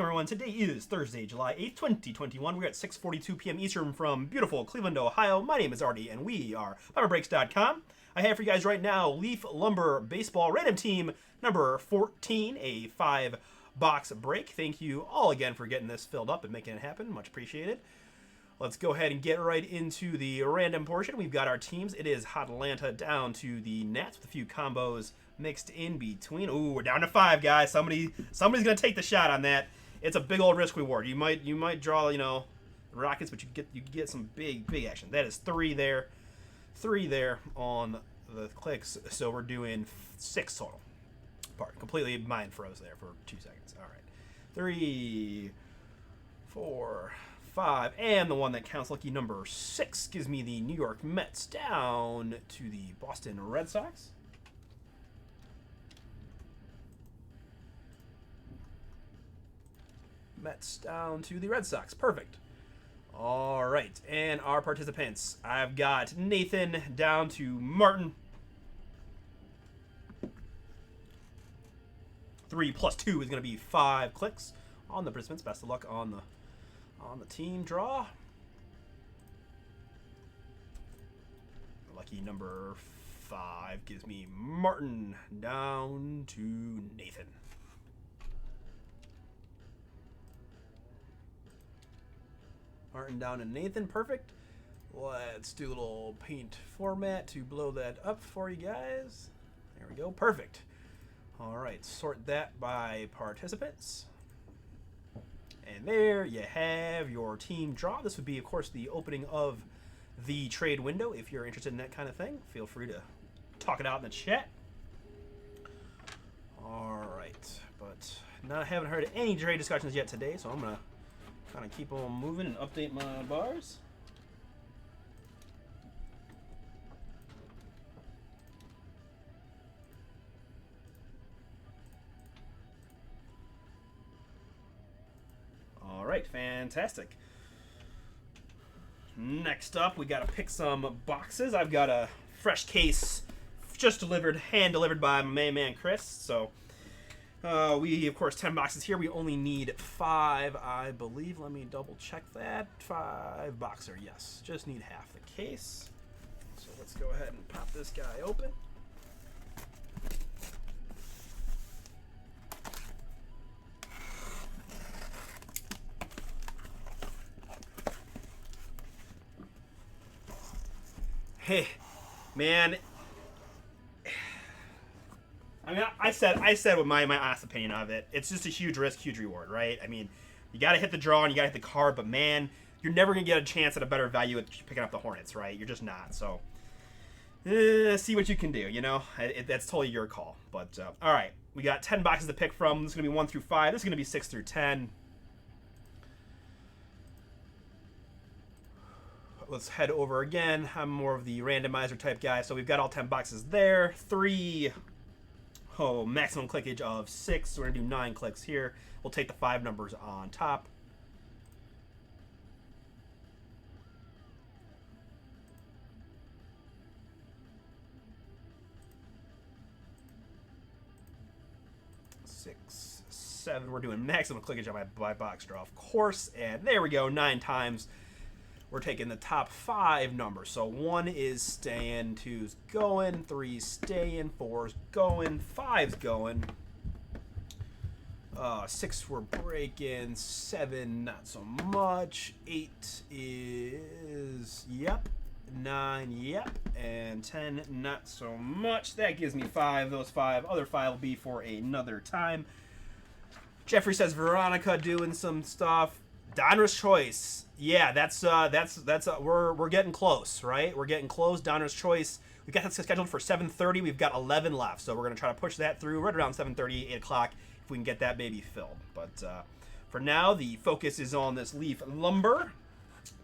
welcome everyone. Today is Thursday, July 8th, 2021. We're at 6:42 p.m. Eastern from beautiful Cleveland, Ohio. My name is Artie, and we are BomberBreaks.com. I have for you guys right now Leaf Lumber Baseball Random Team number 14, a 5-box break. Thank you all again for getting this filled up and making it happen. Much appreciated. Let's go ahead and get right into the random portion. We've got our teams. It is Atlanta down to the Nats with a few combos mixed in between. Ooh, we're down to 5, guys. Somebody's gonna take the shot on that. It's a big old risk reward. You might draw, Rockets, but you get some big action. That is 3 there, 3 there on the clicks. So we're doing 6 total. Completely mind froze there for 2 seconds. All right, 3, 4, 5, and the one that counts, lucky number 6, gives me the New York Mets down to the Boston Red Sox. Mets down to the Red Sox. Perfect. All right, and our participants. I've got Nathan down to Martin. 3 plus 2 is going to be 5 clicks on the participants. Best of luck on the team draw. Lucky number 5 gives me Martin down to Nathan. Martin down to Nathan. Perfect. Let's do a little paint format to blow that up for you guys. There we go. Perfect. All right. Sort that by participants. And there you have your team draw. This would be, of course, the opening of the trade window. If you're interested in that kind of thing, feel free to talk it out in the chat. All right. But I haven't heard any trade discussions yet today, so I'm going to kind of keep on moving and update my bars. All right, fantastic. Next up, we got to pick some boxes. I've got a fresh case just delivered, hand delivered by my main man Chris. So we, of course, 10 boxes here. We only need 5, I believe. Let me double check that. 5 boxer, yes. Just need half the case. So let's go ahead and pop this guy open. Hey, man. I mean, I said what my honest opinion of it. It's just a huge risk, huge reward, right? I mean, you got to hit the draw and you got to hit the card, but man, you're never going to get a chance at a better value at picking up the Hornets, right? You're just not. So, see what you can do, that's totally your call. But, all right, we got 10 boxes to pick from. This is going to be 1 through 5. This is going to be 6 through 10. Let's head over again. I'm more of the randomizer type guy. So we've got all 10 boxes there. 3... Oh, maximum clickage of 6. So we're going to do 9 clicks here. We'll take the 5 numbers on top. Six, 7. We're doing maximum clickage on my box draw, of course. And there we go, 9 times. We're taking the top 5 numbers. So 1 is staying, 2's going, 3's staying, 4's going, 5's going. 6 we're breaking, 7 not so much, 8 is yep, 9 yep, and 10 not so much. That gives me 5. Those 5 other 5 will be for another time. Jeffrey says Veronica doing some stuff. Donruss Choice. Yeah, that's we're getting close, right? We're getting close. Donruss Choice. We got that scheduled for 7:30. We've got 11 left, so we're gonna try to push that through right around 7:30, 8 o'clock, if we can get that baby filled. But for now, the focus is on this Leaf Lumber.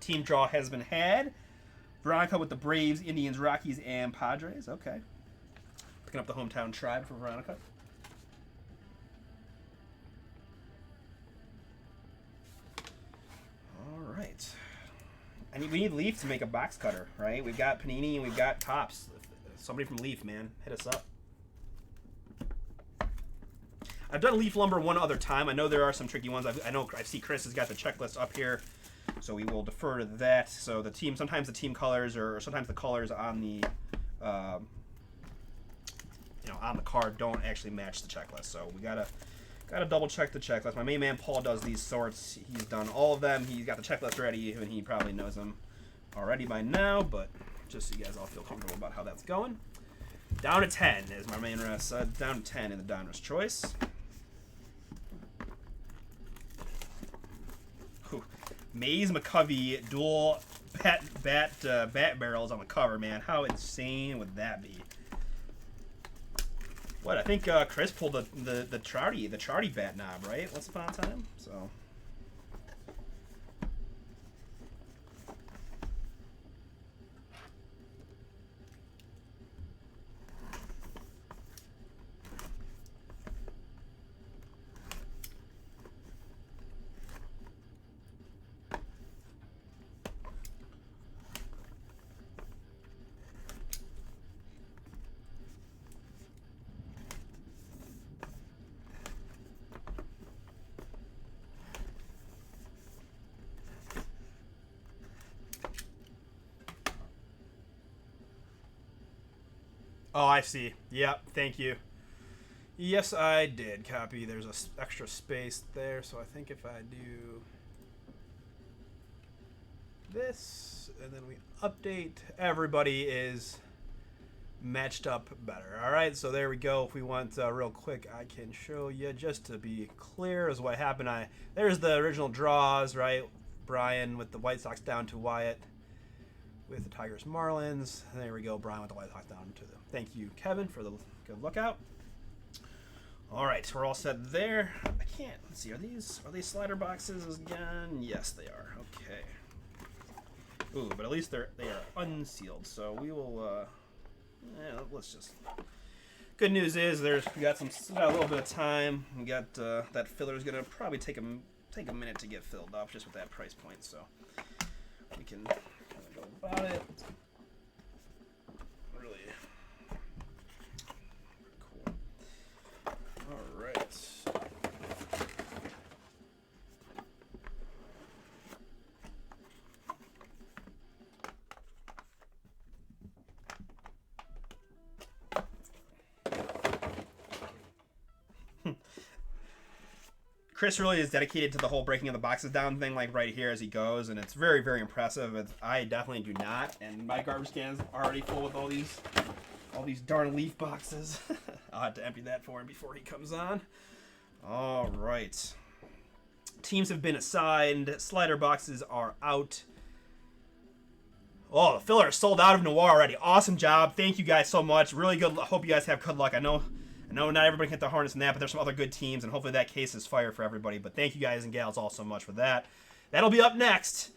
Team draw has been had. Veronica with the Braves, Indians, Rockies, and Padres. Okay, picking up the hometown tribe for Veronica. Right. We need Leaf to make a box cutter, right? We've got Panini and we've got Topps. Somebody from Leaf, man, hit us up. I've done Leaf Lumber one other time. I know there are some tricky ones. I know I see Chris has got the checklist up here, so we will defer to that. So the team, sometimes the team colors, or sometimes the colors on the, on the card don't actually match the checklist. So we gotta double check the checklist. My main man Paul does these sorts. He's done all of them. He's got the checklist ready, and he probably knows them already by now. But just so you guys all feel comfortable about how that's going. Down to 10 is my main rest. Down to 10 in the Donruss choice. Whew. Maze McCovey dual bat barrels on the cover, man. How insane would that be? What, I think Chris pulled the Trouty bat knob, right? Once upon a time. So. Oh, I see. Yep, thank you. Yes, I did copy. There's a extra space there, so I think if I do this, and then we update, everybody is matched up better. All right, so there we go. If we want real quick, I can show you just to be clear as what happened. There's the original draws, right? Brian with the White Sox down to Wyatt with the Tigers Marlins. And there we go. Brian with the White Sox down to them. Thank you, Kevin, for the good lookout. All right, we're all set there. I can't. Let's see. Are these slider boxes again? Yes, they are. Okay. Ooh, but at least they are unsealed. So we will. Let's just. Good news is we got a little bit of time. We got that filler is gonna probably take a minute to get filled up just with that price point. So we can kind of go about it. Really cool. All right. Chris really is dedicated to the whole breaking of the boxes down thing, like right here as he goes, and it's very, very impressive. I definitely do not, and my garbage can is already full with all these darn Leaf boxes. I'll have to empty that for him before he comes on. All right. Teams have been assigned. Slider boxes are out. Oh, the filler is sold out of Noir already. Awesome job. Thank you guys so much. Really good. I hope you guys have good luck. I know not everybody can hit the harness in that, but there's some other good teams, and hopefully that case is fire for everybody. But thank you guys and gals all so much for that. That'll be up next.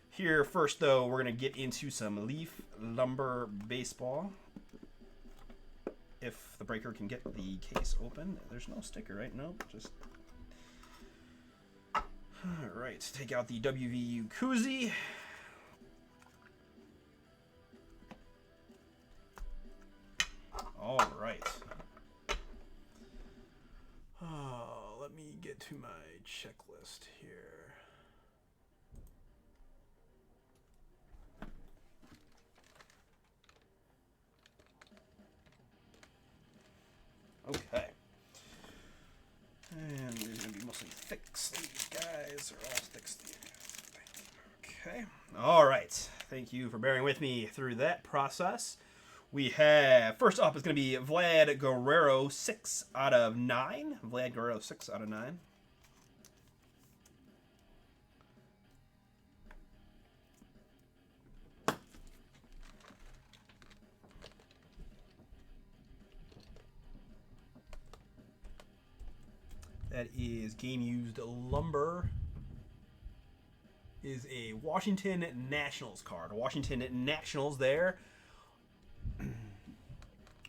Here first, though, we're going to get into some Leaf Lumber baseball. If the breaker can get the case open. There's no sticker, right? No, just... All right, take out the WVU koozie. All right. Oh, let me get to my checklist here. Okay. And these are going to be mostly thick sleeve guys. They're all thick sleeve. Okay. All right. Thank you for bearing with me through that process. We have, first up is going to be Vlad Guerrero, 6 out of 9. Vlad Guerrero, 6 out of 9. That is game-used lumber. Is a Washington Nationals card. Washington Nationals there.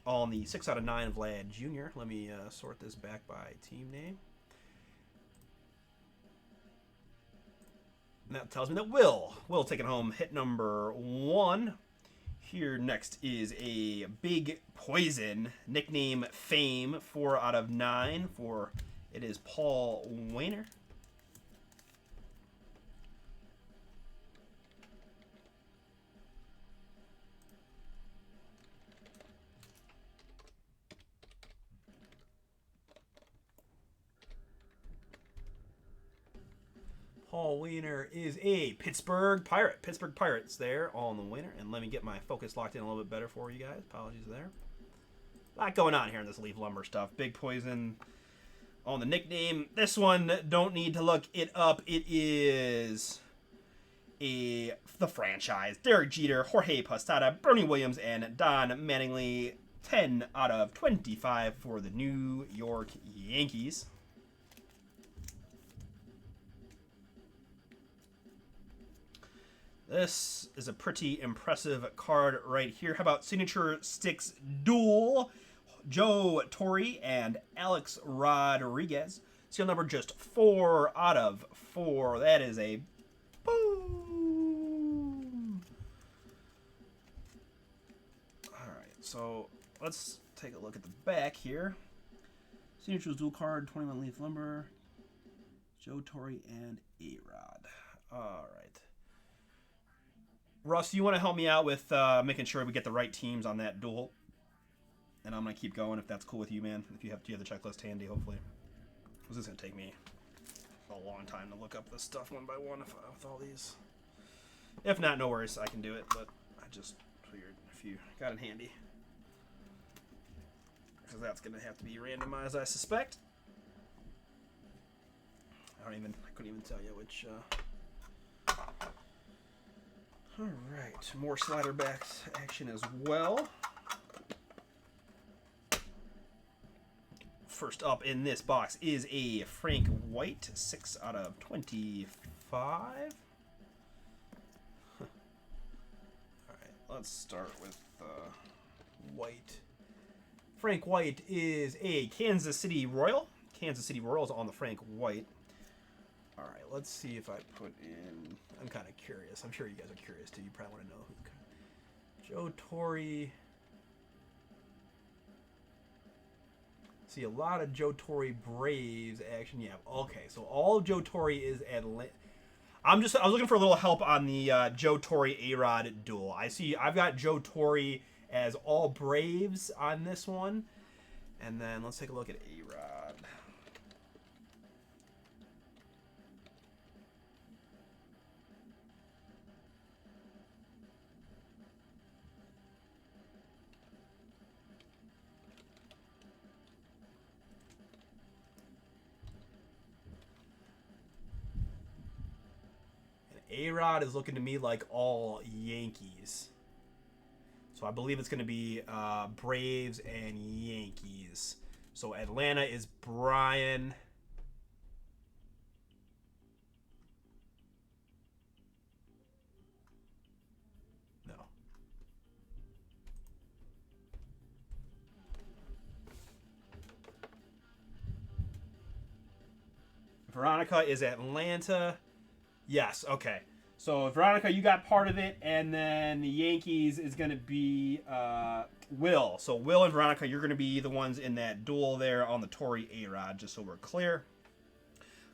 On the 6 out of 9 Vlad Jr. Let me sort this back by team name. And that tells me that Will taking home hit number 1. Here next is a Big Poison, nickname Fame, 4 out of 9 for It is Paul Wainer. Paul Wainer is a Pittsburgh Pirate. Pittsburgh Pirates there on the winner. And let me get my focus locked in a little bit better for you guys. Apologies there. A lot going on here in this Leaf Lumber stuff. Big Poison on the nickname. This one, don't need to look it up. It is the franchise. Derek Jeter, Jorge Posada, Bernie Williams, and Don Mattingly. 10 out of 25 for the New York Yankees. This is a pretty impressive card right here. How about Signature Sticks Duel? Joe Torre and Alex Rodriguez. Seal number just 4 out of 4. That is a boom. Alright, so let's take a look at the back here. Signature Duel card, 21 Leaf Lumber. Joe Torre and A-Rod. Alright. Russ, you want to help me out with making sure we get the right teams on that duel? And I'm going to keep going if that's cool with you, man. If you have the checklist handy, hopefully. This is going to take me a long time to look up this stuff one by one with all these. If not, no worries. I can do it, but I just figured if you got it handy. Because that's going to have to be randomized, I suspect. I couldn't even tell you which... Alright, more slider backs action as well. First up in this box is a Frank White, 6 out of 25. Alright, let's start with White. Frank White is a Kansas City Royal. Kansas City Royals on the Frank White. Alright, let's see if I put in... I'm kind of curious. I'm sure you guys are curious too. You probably want to know who... Joe Torre... See, a lot of Joe Torre Braves action. Yeah, okay. So all of Joe Torre is Atlanta. I was looking for a little help on the Joe Torre A-Rod duel. I've got Joe Torre as all Braves on this one. And then let's take a look at A-Rod. A-Rod is looking to me like all Yankees. So I believe it's going to be Braves and Yankees. So Atlanta is Brian. No. Veronica is Atlanta. Yes, okay. So, Veronica, you got part of it, and then the Yankees is going to be Will. So, Will and Veronica, you're going to be the ones in that duel there on the Torre A-Rod, just so we're clear.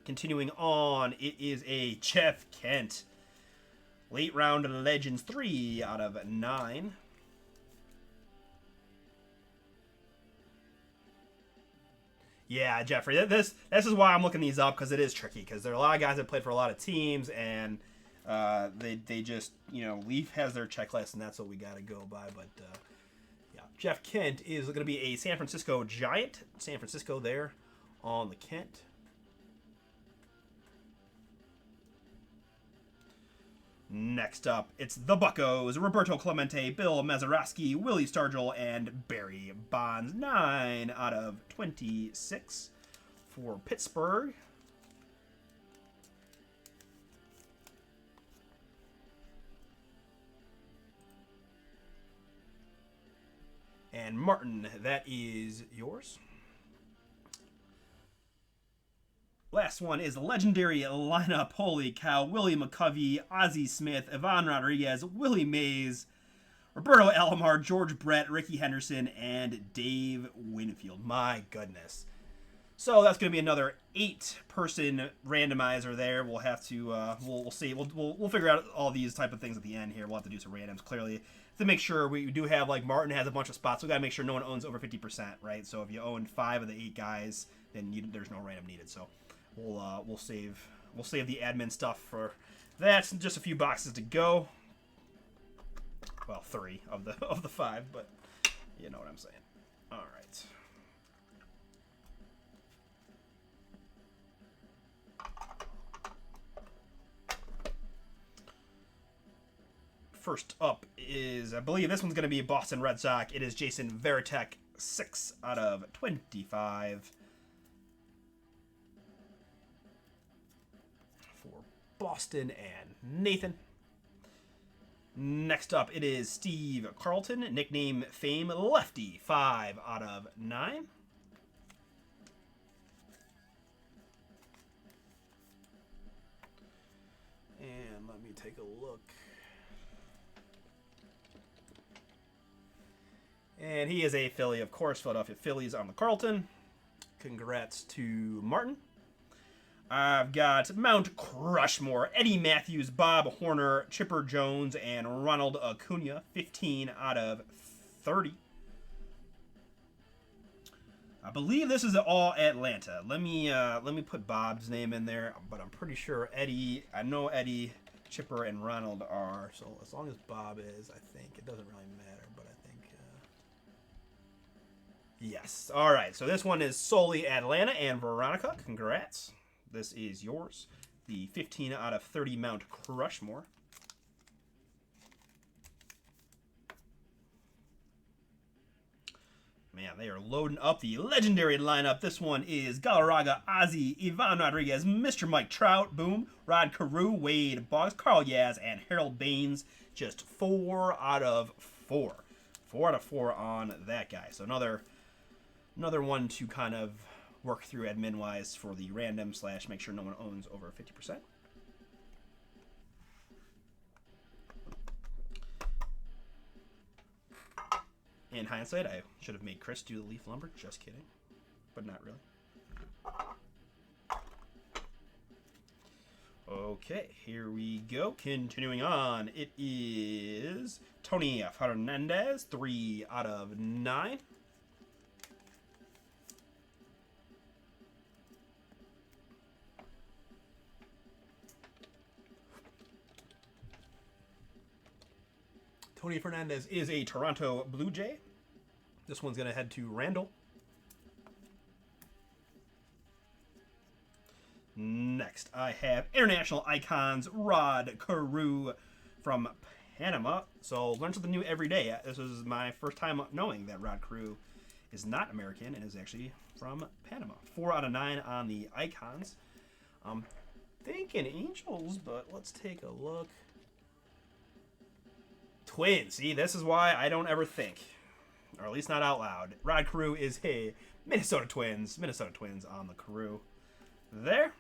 Continuing on, it is a Jeff Kent. Late round Legends, 3 out of 9. Yeah, Jeffrey, this is why I'm looking these up, because it is tricky, because there are a lot of guys that played for a lot of teams, and they just, Leaf has their checklist, and that's what we got to go by. But yeah, Jeff Kent is going to be a San Francisco Giant. San Francisco there on the Kent. Next up, it's the Buccos. Roberto Clemente, Bill Mazeroski, Willie Stargell, and Barry Bonds. 9 out of 26 for Pittsburgh. And Martin, that is yours. Last one is the legendary lineup. Holy cow. Willie McCovey, Ozzie Smith, Ivan Rodriguez, Willie Mays, Roberto Alomar, George Brett, Ricky Henderson, and Dave Winfield. My goodness. So that's going to be another 8-person randomizer there. We'll have to we'll see. We'll figure out all these type of things at the end here. We'll have to do some randoms clearly to make sure we do have, like, Martin has a bunch of spots. We got to make sure no one owns over 50%, right? So if you own 5 of the 8 guys, then there's no random needed. So we'll save the admin stuff for that. Just a few boxes to go. Well, 3 of the 5, but you know what I'm saying. All right. First up is, I believe this one's going to be Boston Red Sox. It is Jason Varitek, 6 out of 25 for Boston and Nathan. Next up, it is Steve Carlton, nickname Fame Lefty, 5 out of 9. And let me take a look. And he is a Philly, of course. Philadelphia Phillies on the Carlton. Congrats to Martin. I've got Mount Crushmore, Eddie Matthews, Bob Horner, Chipper Jones, and Ronald Acuna, 15 out of 30. I believe this is all Atlanta. Let me put Bob's name in there, but I'm pretty sure Eddie, I know Eddie, Chipper, and Ronald are. So as long as Bob is, I think it doesn't really matter, but I think yes. All right, so this one is solely Atlanta, and Veronica, congrats. This is yours. The 15 out of 30 Mount Crushmore. Man, they are loading up the legendary lineup. This one is Galarraga, Ozzie, Ivan Rodriguez, Mr. Mike Trout, boom, Rod Carew, Wade Boggs, Carl Yaz, and Harold Baines. Just 4 out of 4. 4 out of 4 on that guy. So another one to kind of work through admin-wise for the random / make sure no one owns over 50%. In hindsight, I should have made Chris do the Leaf Lumber. Just kidding. But not really. Okay, here we go. Continuing on. It is Tony Fernandez, 3 out of 9. Tony Fernandez is a Toronto Blue Jay. This one's going to head to Randall. Next, I have International Icons Rod Carew from Panama. So learn something new every day. This was my first time knowing that Rod Carew is not American and is actually from Panama. 4 out of 9 on the Icons. I'm thinking Angels, but let's take a look. Twins. See, this is why I don't ever think, or at least not out loud. Rod Carew is a Minnesota Twins. Minnesota Twins on the Carew there.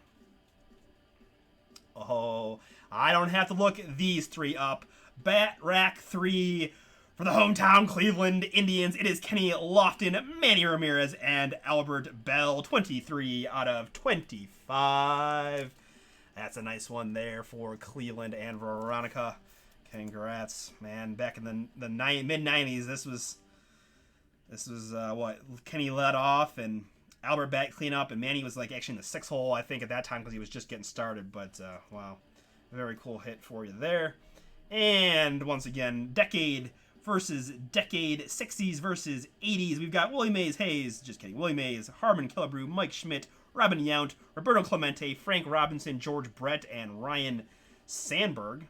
Oh, I don't have to look these 3 up. Bat Rack 3 for the hometown Cleveland Indians. It is Kenny Lofton, Manny Ramirez, and Albert Bell. 23 out of 25. That's a nice one there for Cleveland and Veronica. Congrats, man. Back in the mid-90s, this was what Kenny led off, and Albert bat cleanup, and Manny was like actually in the 6th hole, I think, at that time because he was just getting started. But wow, very cool hit for you there. And once again, decade versus decade, 60s versus 80s. We've got Willie Mays Hayes, just kidding, Willie Mays, Harmon Killebrew, Mike Schmidt, Robin Yount, Roberto Clemente, Frank Robinson, George Brett, and Ryan Sandberg.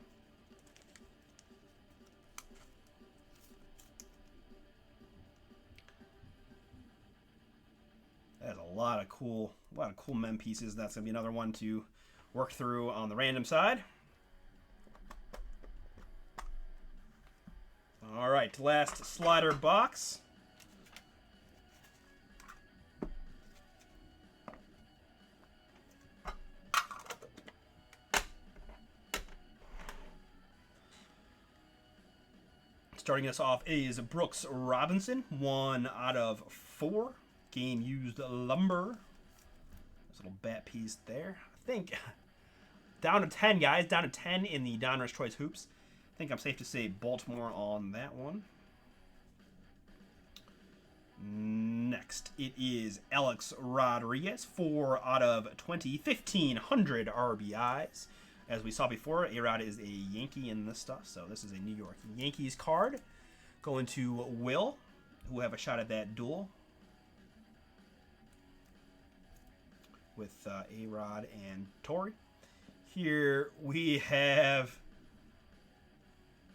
That's a lot of cool mem pieces. That's gonna be another one to work through on the random side. All right, last slider box. Starting us off is Brooks Robinson, 1 out of 4. Game used lumber This little bat piece there. I think down to 10, guys. Down to 10 in the Donruss Choice Hoops. I think I'm safe to say Baltimore on that one. Next, it is Alex Rodriguez, 4 out of 20, 1,500 RBIs. As we saw before, A-Rod is a Yankee in this stuff, so this is a New York Yankees card. Going to Will, who have a shot at that duel with A-Rod and Torrey. Here we have,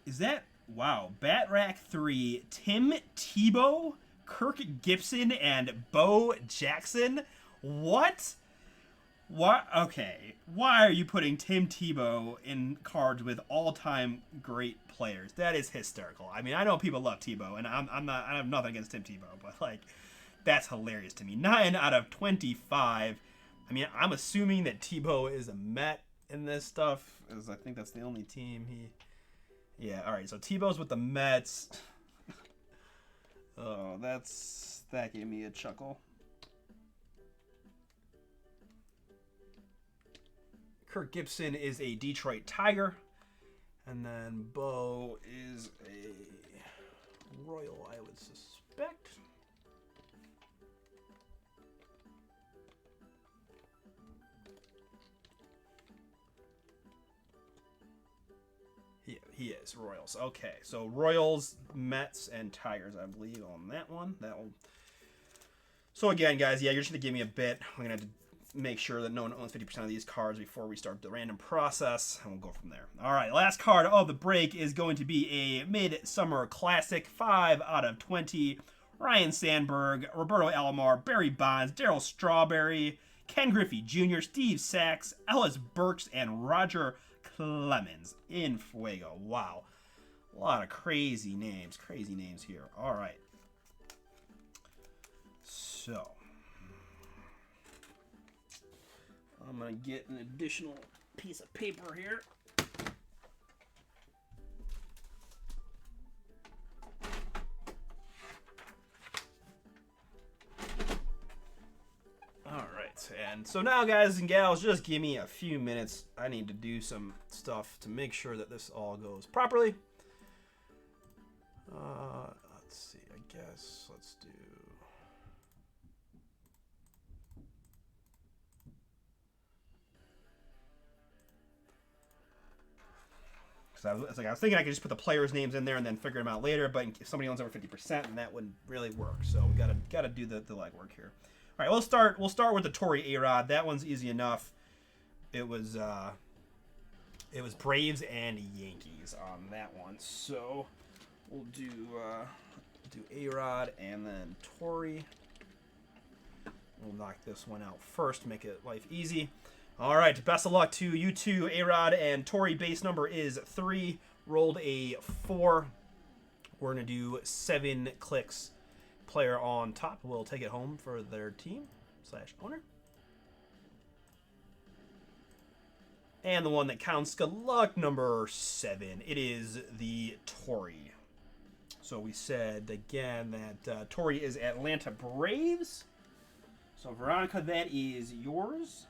is that, wow, Bat Rack 3, Tim Tebow, Kirk Gibson, and Bo Jackson. What? Why? Okay. Why are you putting Tim Tebow in cards with all-time great players? That is hysterical. I mean, I know people love Tebow, and I'm not. I have nothing against Tim Tebow, but like, that's hilarious to me. 9 out of 25. I mean, I'm assuming that Tebow is a Met in this stuff, as I think that's the only team he. Yeah. All right. So Tebow's with the Mets. Oh, that gave me a chuckle. Kirk Gibson is a Detroit Tiger, and then Bo is a Royal, I would suspect. He is Royals. Okay, so Royals, Mets, and Tigers, I believe, on that one. So again, guys, yeah, you're just gonna give me a bit. I'm gonna have to make sure that no one owns 50% of these cards before we start the random process, and we'll go from there. All right, last card of the break is going to be a Midsummer Classic, 5 out of 20. Ryan Sandberg, Roberto Alomar, Barry Bonds, Darryl Strawberry, Ken Griffey Jr., Steve Sachs, Ellis Burks, and Roger Clemens in Fuego. Wow. A lot of crazy names here. All right. So, I'm going to get an additional piece of paper here. And so now, guys and gals, just give me a few minutes. I need to do some stuff to make sure that this all goes properly. Let's see. I guess let's do. Because I was thinking I could just put the players' names in there and then figure them out later. But if somebody owns over 50%, then that wouldn't really work. So we gotta do the legwork here. All right, we'll start with the Torrey A-Rod. That one's easy enough. It was Braves and Yankees on that one. So we'll do A-Rod and then Torrey. We'll knock this one out first to make it life easy. All right, best of luck to you two, A-Rod and Torrey. Base number is 3. Rolled a 4. We're gonna do 7 clicks. Player on top will take it home for their team / owner. And the one that counts, good luck, number 7. It is the Torrey. So we said again that Torrey is Atlanta Braves. So Veronica, that is yours.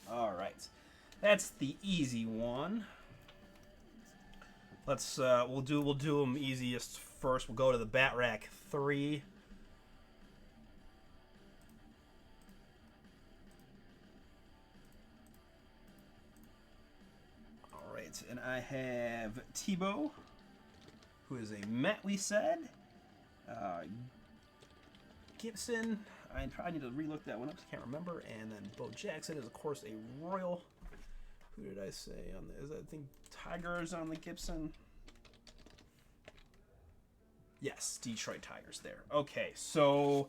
All right. That's the easy one. Let's we'll do them easiest first. We'll go to the Bat Rack 3. All right, and I have Tebow, who is a Met. We said Gibson. I probably need to relook that one up. I can't remember. And then Bo Jackson is of course a Royal. Who did I say on the? Is that, I think Tigers on the Gibson? Yes, Detroit Tigers there. Okay, so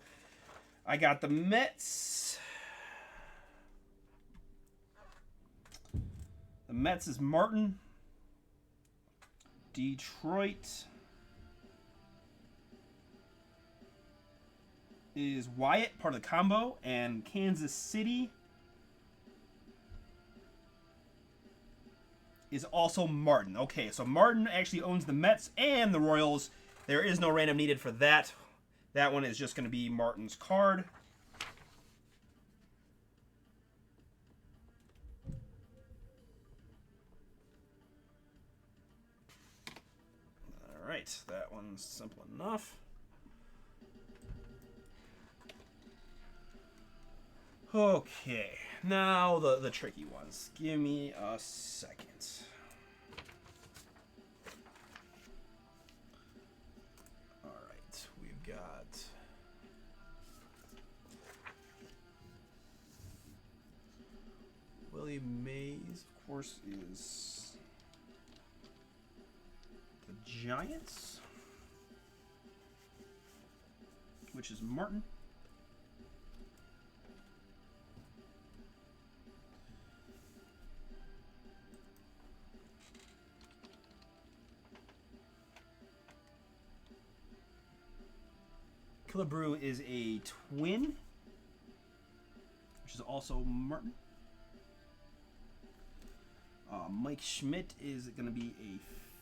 I got the Mets. The Mets is Martin. Detroit is Wyatt, part of the combo, and Kansas City is also Martin. Okay, so Martin actually owns the Mets and the Royals. There is no random needed for that. That one is just going to be Martin's card. All right, that one's simple enough. Okay, now the tricky ones. Give me a second. All right, we've got Willie Mays, of course, is the Giants, which is Martin. Killebrew is a Twin, which is also Martin. Mike Schmidt is going to be a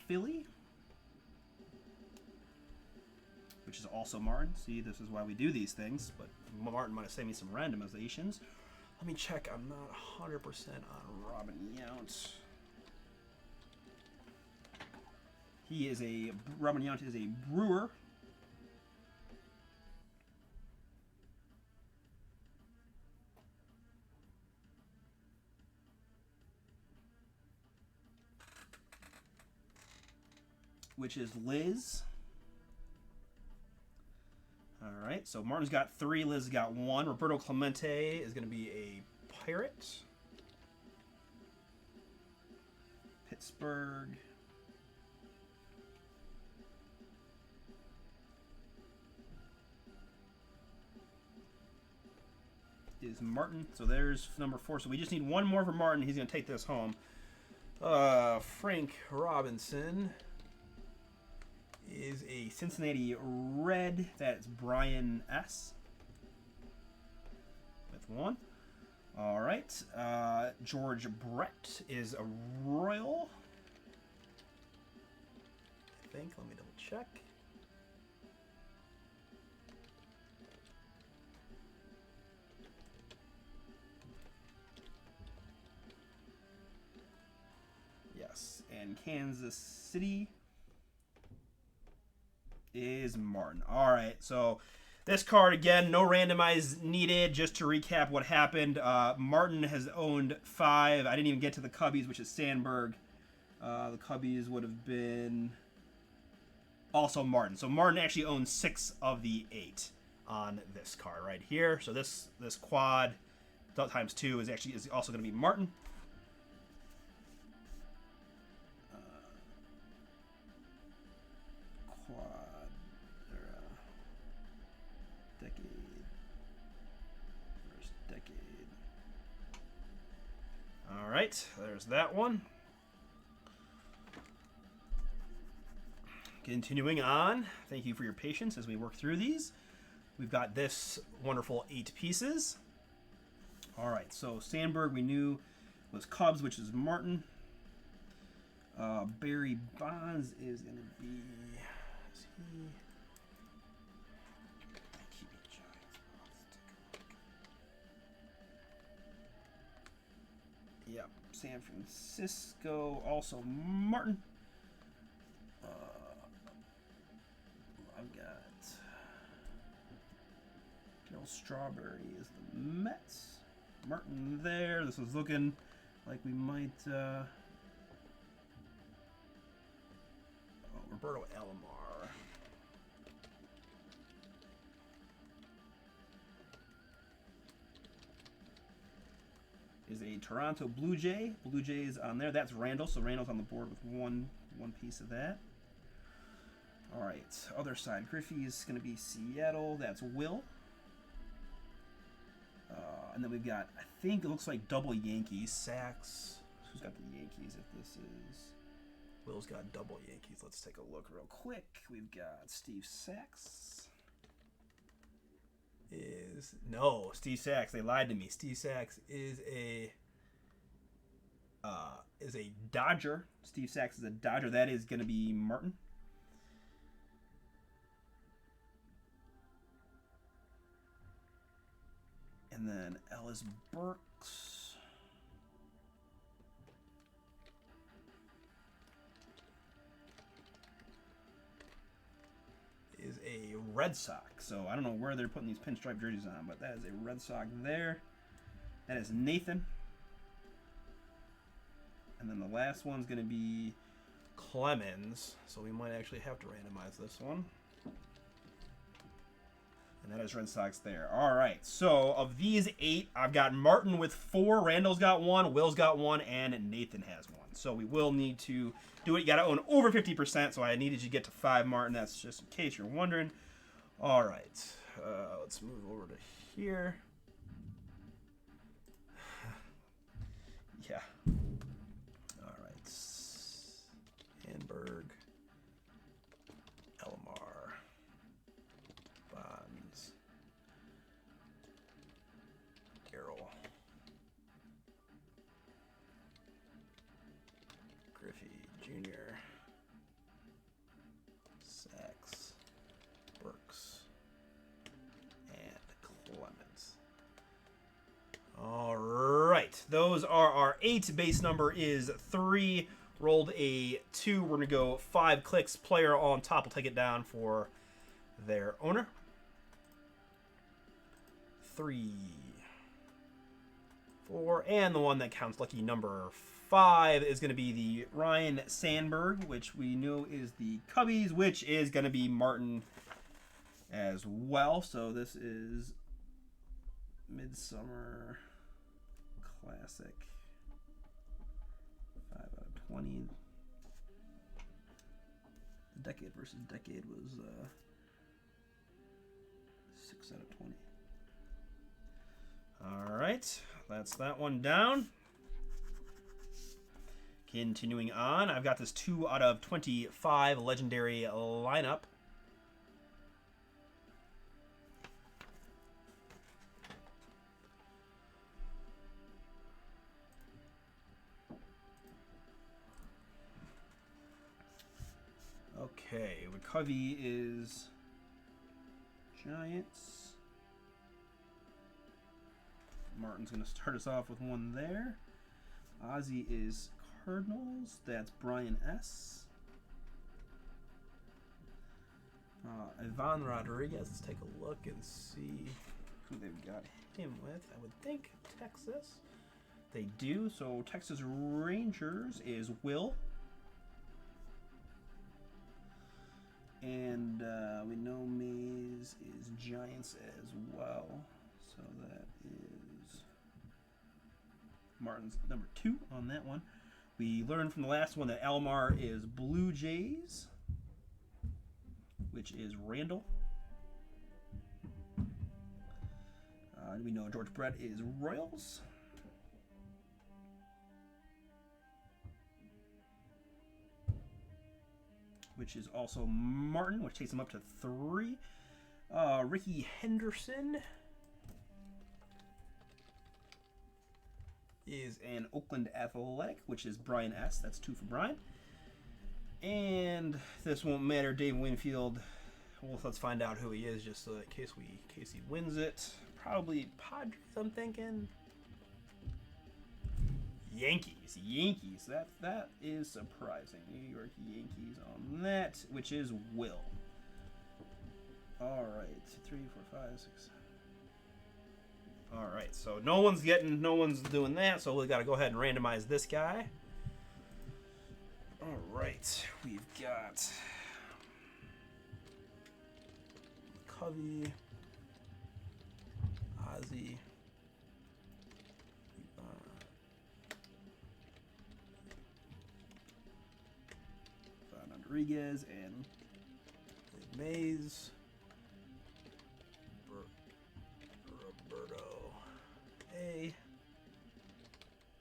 Philly, which is also Martin. See, this is why we do these things, but Martin might have sent me some randomizations. Let me check. I'm not 100% on Robin Yount. Robin Yount is a Brewer. Which is Liz. All right, so Martin's got 3, Liz got 1. Roberto Clemente is going to be a Pirate. Pittsburgh. Is Martin. So there's number 4. So we just need one more for Martin. He's going to take this home. Frank Robinson is a Cincinnati Red. That's Brian S. with 1. All right. George Brett is a Royal. I think. Let me double check. Yes. And Kansas City is Martin. All right, so this card, again, no randomize needed. Just to recap what happened, Martin has owned 5. I didn't even get to the Cubbies, which is Sandberg. The Cubbies would have been also Martin. So Martin actually owns 6 of the 8 on this card right here. So this quad times 2 is also going to be Martin. All right, there's that one. Continuing on, thank you for your patience as we work through these. We've got this wonderful 8 pieces. All right, so Sandberg we knew was Cubs, which is Martin. Barry Bonds is going to be... Is he... Yep, San Francisco, also Martin. I've got Darryl Strawberry is the Mets. Martin there. This was looking like we might... Roberto Alomar. Is a Toronto Blue Jay. Blue Jays on there. That's Randall. So Randall's on the board with one piece of that. All right. Other side. Griffey is going to be Seattle. That's Will. And then we've got, I think it looks like double Yankees. Sachs. Who's got the Yankees if this is... Will's got double Yankees. Let's take a look real quick. We've got Steve Sachs. No, Steve Sachs. They lied to me. Steve Sachs is a is a Dodger. Steve Sachs is a Dodger. That is going to be Martin. And then Ellis Burks. Is a Red Sox. So I don't know where they're putting these pinstripe jerseys on, but that is a Red Sox there. That is Nathan. And then the last one's going to be Clemens. So we might actually have to randomize this one. And that is Red Sox there. All right. So of these 8, I've got Martin with 4. Randall's got 1. Will's got 1. And Nathan has 1. So we will need to do it. You got to own over 50%. So I needed you to get to 5, Martin. That's just in case you're wondering. All right. Let's move over to here. Yeah. All right. Hanberg. Elmar. Bonds. Darrell. Griffey Jr. Sachs. Burks. And Clemens. All right. Those are our 8. Base number is 3. Rolled a 2. We're going to go 5 clicks. Player on top will take it down for their owner. 3, 4, and the one that counts lucky number 5 is going to be the Ryan Sandberg, which we know is the Cubbies, which is going to be Martin as well. So this is Midsummer Classic 5 out of 20. The decade versus decade was 6 out of 20. All right, that's that one down. Continuing on, I've got this 2 out of 25 legendary lineup. Okay, McCovey is Giants. Martin's going to start us off with one there. Ozzy is Cardinals. That's Brian S. Ivan Rodriguez. Let's take a look and see who they've got him with. I would think Texas. They do. So Texas Rangers is Will. And we know Mays is Giants as well. So that is Martin's number 2 on that one. We learned from the last one that Almar is Blue Jays, which is Randall. We know George Brett is Royals. Which is also Martin, which takes him up to 3. Ricky Henderson is an Oakland Athletic, which is Brian S. That's 2 for Brian. And this won't matter. Dave Winfield. Well, let's find out who he is, just so that in case he wins it. Probably Padres, I'm thinking. Yankees. That is surprising. New York Yankees on that, which is Will. All right, 3, 4, 5, 6. All right, so no one's doing that, so we got to go ahead and randomize this guy. All right, we've got Covey, Ozzy, Rodriguez, and Mays, Roberto A,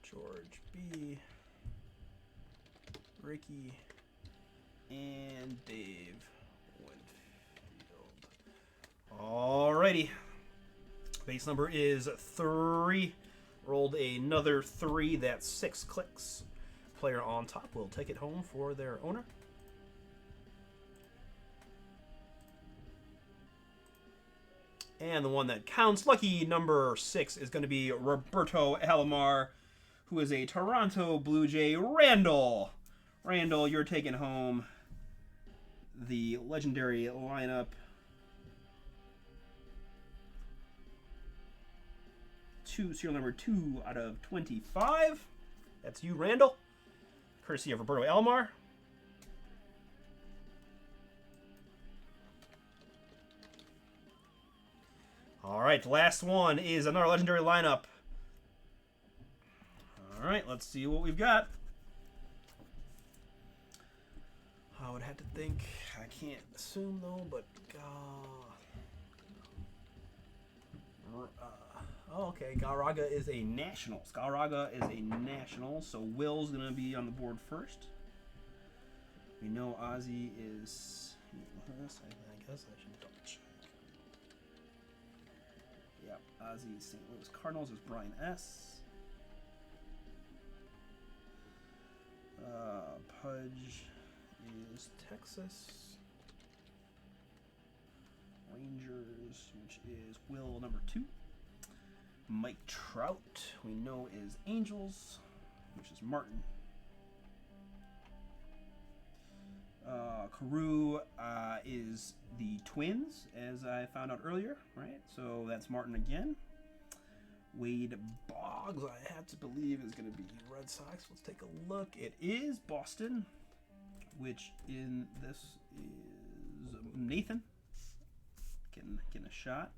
George B, Ricky, and Dave Winfield. Alrighty. Base number is 3. Rolled another 3. That's 6 clicks. Player on top will take it home for their owner. And the one that counts, lucky number 6, is going to be Roberto Alomar, who is a Toronto Blue Jay. Randall, you're taking home the legendary lineup. Serial number 2 out of 25. That's you, Randall. Courtesy of Roberto Alomar. All right, the last one is another legendary lineup. All right, let's see what we've got. I would have to think. I can't assume though, but oh, okay. Galarraga is a national. So Will's gonna be on the board first. We know Ozzy is. I guess I should double check. Yep, Ozzy is St. Louis Cardinals is Brian S. Pudge is Texas Rangers, which is Will number 2. Mike Trout, we know, is Angels, which is Martin. Carew is the Twins, as I found out earlier, right? So that's Martin again. Wade Boggs, I have to believe, is going to be Red Sox. Let's take a look. It is Boston, which in this is Nathan getting a shot.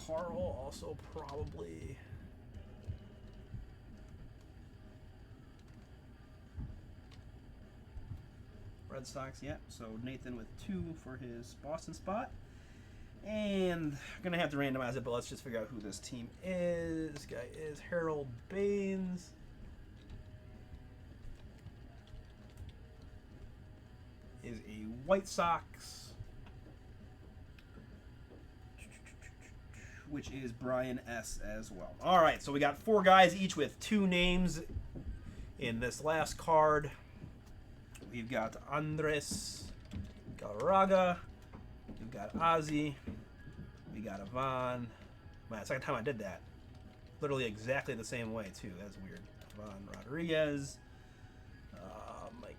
Carl also probably. Red Sox, yeah. So Nathan with 2 for his Boston spot. And I'm going to have to randomize it, but let's just figure out who this team is. This guy is Harold Baines. Is a White Sox. Which is Brian S. as well. All right, so we got 4 guys each with 2 names in this last card. We've got Andres Galarraga. We've got Ozzy. We got Ivan. Man, second time I did that. Literally exactly the same way, too. That's weird. Ivan Rodriguez. Mike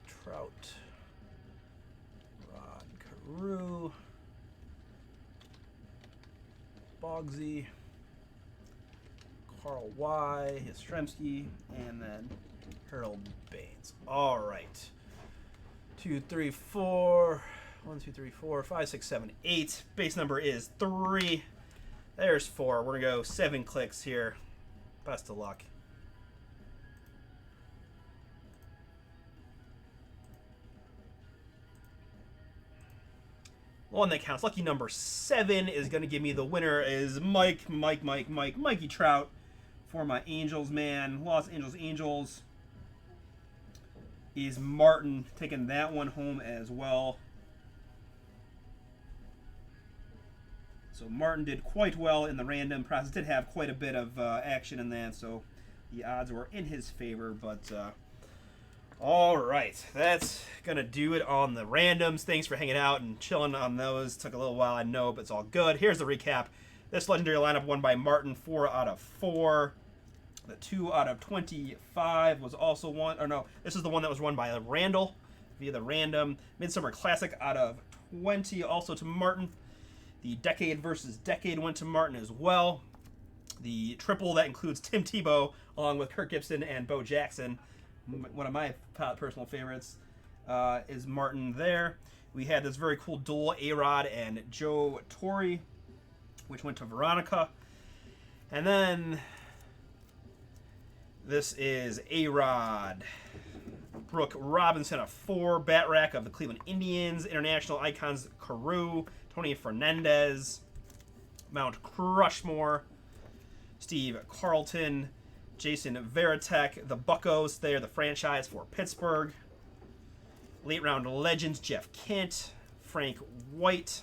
Trout. Rod Carew. Boggsy. Carl Y. Yastrzemski. And then Harold Baines. All right. 2, 3, 4. 1, 2, 3, 4, 5, 6, 7, 8. Base number is 3. There's 4. We're going to go 7 clicks here. Best of luck. One that counts. Lucky number 7 is going to give me the winner is Mikey Trout for my Angels, man. Los Angeles Angels is Martin taking that one home as well. So Martin did quite well in the random process. Did have quite a bit of action in that, so the odds were in his favor. But all right, that's gonna do it on the randoms. Thanks for hanging out and chilling on those. Took a little while, I know, but it's all good. Here's the recap. This legendary lineup won by Martin, 4 out of 4. The 2 out of 25 was also won. Or no, this is the one that was won by Randall via the random. Midsummer Classic out of 20, also to Martin. The Decade versus Decade went to Martin as well. The triple that includes Tim Tebow along with Kirk Gibson and Bo Jackson, one of my personal favorites, is Martin there. We had this very cool duel, A-Rod and Joe Torre, which went to Veronica. And then this is A-Rod. Brooke Robinson, a 4. Bat Rack of the Cleveland Indians. International Icons, Carew. Tony Fernandez, Mount Crushmore, Steve Carlton, Jason Varitek, the Buccos, they're the franchise for Pittsburgh. Late round legends, Jeff Kent, Frank White,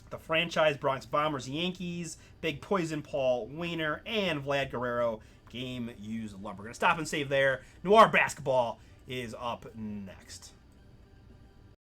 the franchise Bronx Bombers Yankees, Big Poison Paul Wainer, and Vlad Guerrero game used lumber. We're going to stop and save there. Noir basketball is up next.